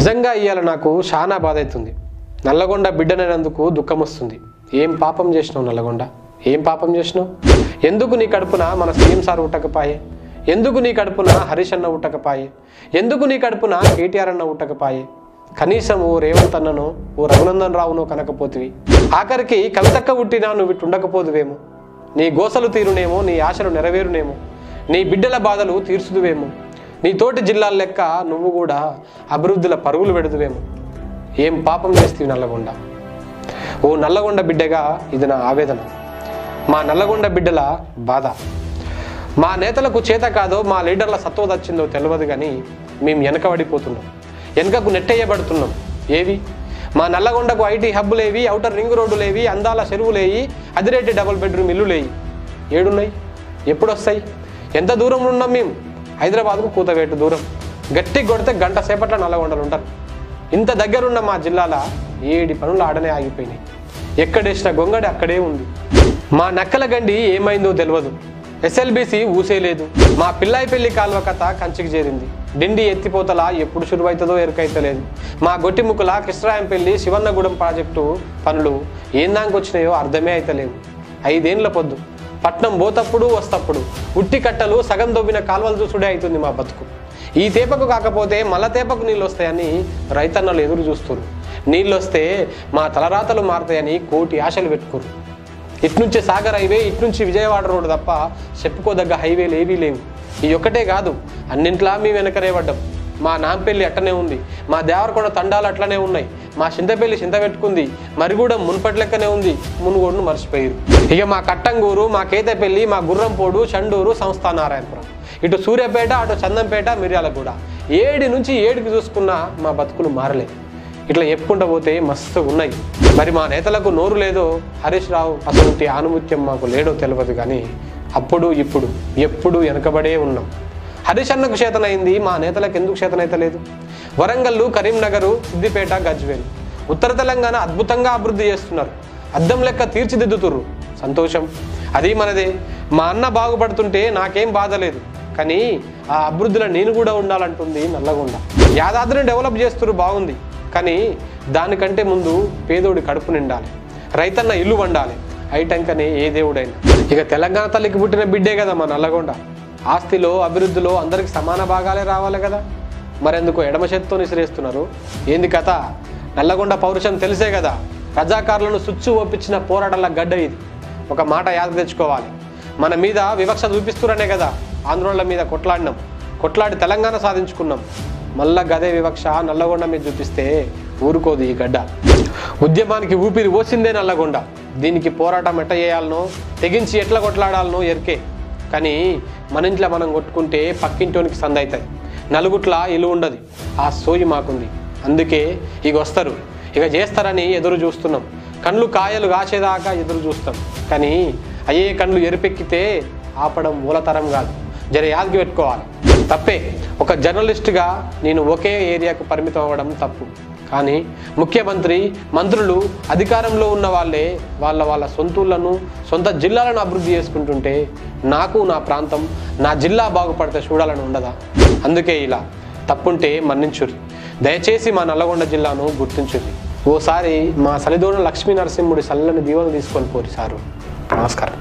నిజంగా ఇయ్యాల నాకు చాలా బాధ అవుతుంది. నల్లగొండ బిడ్డనైనందుకు దుఃఖం వస్తుంది. ఏం పాపం చేసినావు నల్లగొండ? ఏం పాపం చేసినావు? ఎందుకు నీ కడుపున మన సీఎం సార్ ఉట్టకపాయే? ఎందుకు నీ కడుపున హరీష్ అన్న ఉట్టకపాయే? ఎందుకు నీ కడుపున కేటీఆర్ అన్న ఉట్టకపాయే? కనీసం ఓ రేవంత్ అన్ననో ఓ రఘునందన్ రావునో కనకపోతివి. ఆఖరికి కవితక్క పుట్టినా నువ్వు ఇటు ఉండకపోదువేమో. నీ గోసలు తీరునేమో, నీ ఆశలు నెరవేరునేమో, నీ బిడ్డల బాధలు తీర్చుదువేమో, నీ తోటి జిల్లాల లెక్క నువ్వు కూడా అభివృద్ధిల పరుగులు పెడుదువేమో. ఏం పాపం చేస్తీవి నల్లగొండ? ఓ నల్లగొండ బిడ్డగా ఇది నా ఆవేదన, మా నల్లగొండ బిడ్డల బాధ. మా నేతలకు చేత కాదో, మా లీడర్ల సత్వ వచ్చిందో తెలియదు కానీ మేము వెనకబడిపోతున్నాం, వెనకకు నెట్టేయబడుతున్నాం. ఏవి? మా నల్లగొండకు ఐటీ హబ్బులేవి, ఔటర్ రింగ్ రోడ్డులేవి, అందాల చెరువులేవి, అదిరేటి డబుల్ బెడ్రూమ్ ఇల్లులేవి. ఏడున్నాయి? ఎప్పుడు వస్తాయి? ఎంత దూరం ఉన్నాం మేము? హైదరాబాద్కు కూతవేటు దూరం. గట్టి కొడితే గంట సేపట్ల నల్లగొండలు ఉంటారు. ఇంత దగ్గరున్న మా జిల్లాల 7 పనులు ఆడనే ఆగిపోయినాయి. ఎక్కడేసిన గొంగడి అక్కడే ఉంది. మా నక్కల గండి ఏమైందో తెలియదు. ఎస్ఎల్బిసి ఊసేలేదు. మా పిల్లాయిపల్లి కాలువ కథ కంచికి చేరింది. డిండి ఎత్తిపోతల ఎప్పుడు శురువైతుందో ఎరుకైతలేదు. మా గొట్టిముక్కుల కృష్ణరాయంపల్లి శివన్నగూడెం ప్రాజెక్టు పనులు ఏందాకొచ్చినాయో అర్థమే అయితలేవు. 5 ఏళ్ల పొద్దు పట్నం పోతప్పుడు వస్తప్పుడు ఉట్టి కట్టలు సగం దొవ్విన కాలువలు చూసుడే అవుతుంది మా బతుకు. ఈ తేపకు కాకపోతే మళ్ళ తేపకు నీళ్ళు వస్తాయని రైతన్నలు ఎదురు చూస్తున్నారు. నీళ్ళు వస్తే మా తలరాతలు మారుతాయని కోటి ఆశలు పెట్టుకోరు. ఇట్నుంచి సాగర్ హైవే, ఇట్నుంచి విజయవాడ రోడ్డు తప్ప చెప్పుకోదగ్గ హైవేలు ఏవీ లేవు. ఈ ఒక్కటే కాదు, అన్నింట్లా మేము వెనకనే పడ్డాం. మా నాంపల్లి అట్టనే ఉంది, మా దేవరకొండ తండాలు అట్లనే ఉన్నాయి, మా చింతపల్లి చింత పెట్టుకుంది, మరిగూడెం మున్పటి లెక్కనే ఉంది, మునుగోడును మర్చిపోయారు. ఇక మా కట్టంగూరు, మా కేతపల్లి, మా గుర్రంపోడు, చండూరు, సంస్థా నారాయణపురం, ఇటు సూర్యాపేట, అటు చందంపేట, మిర్యాలగూడ, 7 నుంచి 7కి చూసుకున్నా మా బతుకులు మారలే. ఇట్లా చెప్పుకుంటూ పోతే మస్తు ఉన్నాయి. మరి మా నేతలకు నోరు లేదో, హరీష్ రావు అసలు ఆనుమత్యం మాకు లేడో తెలియదు కానీ అప్పుడు ఇప్పుడు ఎప్పుడు వెనకబడే ఉన్నాం. హరీష్ అన్నకు చేతనైంది, మా నేతలకు ఎందుకు చేతనైతలేదు? వరంగల్లు, కరీంనగరు, సిద్దిపేట, గజ్వేల్, ఉత్తర తెలంగాణ అద్భుతంగా అభివృద్ధి చేస్తున్నారు. అద్దం లెక్క తీర్చిదిద్దుతుర్రు. సంతోషం, అది మనదే. మా అన్న బాగుపడుతుంటే నాకేం బాధ లేదు. కానీ ఆ అభివృద్ధిలో నేను కూడా ఉండాలంటుంది నల్లగొండ. యాదాద్రిని డెవలప్ చేస్తున్నారు, బాగుంది. కానీ దానికంటే ముందు పేదోడి కడుపు నిండాలి, రైతన్న ఇల్లు వండాలి. అయిటంకనే ఏ దేవుడైనా. ఇక తెలంగాణ తల్లికి పుట్టిన బిడ్డే కదా మా నల్లగొండ. ఆస్తిలో, అభివృద్ధిలో అందరికి సమాన భాగాలే రావాలి కదా. మరెందుకు ఎడమ చేత్తో నిసిరేస్తున్నారు? ఏంది కథ? నల్లగొండ పౌరుషం తెలిసే కదా. రజాకారులను సుచ్చు ఒప్పించిన పోరాటాల గడ్డ ఇది. ఒక మాట యాద తెచ్చుకోవాలి, మన మీద వివక్ష చూపిస్తురనే కదా ఆంధ్రోళ్ళ మీద కొట్లాడినాం, కొట్లాడి తెలంగాణ సాధించుకున్నాం. మళ్ళా గదే వివక్ష నల్లగొండ మీద చూపిస్తే ఊరుకోదు ఈ గడ్డ. ఉద్యమానికి ఊపిరి పోసిందే నల్లగొండ. దీనికి పోరాటం ఎట్లా చేయాలనో, తెగించి ఎట్లా కొట్లాడాలనో ఎరికే. కానీ మన ఇంట్లో మనం కొట్టుకుంటే పక్కింటోనికి సంద అవుతుంది, నలుగుట్ల ఇల్లు ఉండదు. ఆ సోయి మాకుంది. అందుకే ఇక వస్తారు, ఇక చేస్తారని ఎదురు చూస్తున్నాం. కళ్ళు కాయలు కాసేదాకా ఎదురు చూస్తాం. కానీ అయ్యే కళ్ళు ఎరిపెక్కితే ఆపడం మూలతరం కాదు. జర యాదకి పెట్టుకోవాలి. తప్పే, ఒక జర్నలిస్టుగా నేను ఒకే ఏరియాకు పరిమితం అవ్వడం తప్పు. కానీ ముఖ్యమంత్రి, మంత్రులు, అధికారంలో ఉన్న వాళ్ళే వాళ్ళ సొంతూళ్ళను, సొంత జిల్లాలను అభివృద్ధి చేసుకుంటుంటే నాకు నా ప్రాంతం, నా జిల్లా బాగుపడితే చూడాలని ఉండదా? అందుకే ఇలా తప్పుంటే మన్నించుర్రి. దయచేసి మా నల్లగొండ జిల్లాను గుర్తించుర్రి. ఓసారి మా సలిదోన లక్ష్మీ నరసింహుడి చల్లని దీవెనలు తీసుకొని పోరి సారు. నమస్కారం.